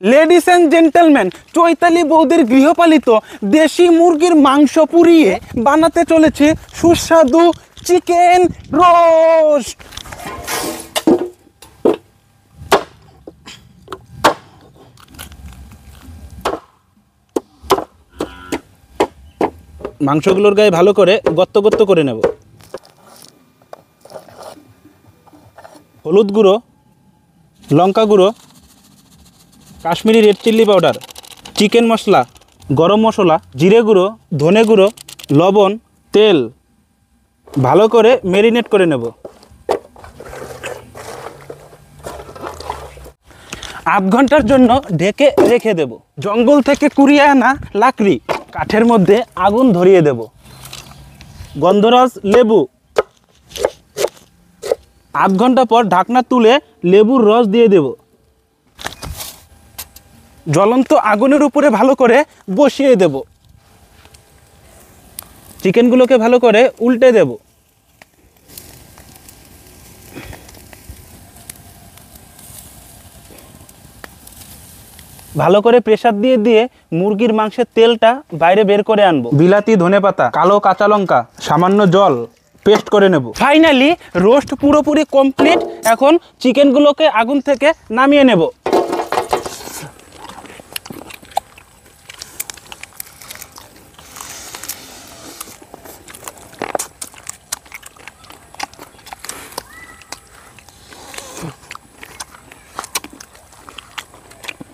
Ladies and gentleman, Chaitali বৌদির গৃহপালিত দেশি মুরগির মাংস পুড়িয়ে বানাতে চলেছে সুস্বাদু চিকেন রোস্ট। মাংসগুলোর গায়ে ভালো করে গর্ত গর্ত করে নেব। হলুদ গুঁড়ো, লঙ্কা গুঁড়ো, কাশ্মীরি রেড চিল্লি পাউডার, চিকেন মশলা, গরম মশলা, জিরে গুঁড়ো, ধনে গুঁড়ো, লবণ, তেল ভালো করে ম্যারিনেট করে নেব। আধ ঘন্টার জন্য ঢেকে রেখে দেব। জঙ্গল থেকে কুড়িয়ে আনা লাকড়ি কাঠের মধ্যে আগুন ধরিয়ে দেব। গন্ধরাজ লেবু, আধ ঘন্টা পর ঢাকনা তুলে লেবুর রস দিয়ে দেব। জ্বলন্ত আগুনের উপরে ভালো করে বসিয়ে দেব। চিকেনগুলোকে ভালো করে উল্টে দেব। ভালো করে প্রেসার দিয়ে দিয়ে মুরগির মাংসের তেলটা বাইরে বের করে আনবো। বিলাতি, ধনেপাতা, কালো কাঁচা লঙ্কা, সামান্য জল পেস্ট করে নেব। ফাইনালি রোস্ট পুরোপুরি কমপ্লিট। এখন চিকেনগুলোকে আগুন থেকে নামিয়ে নেব।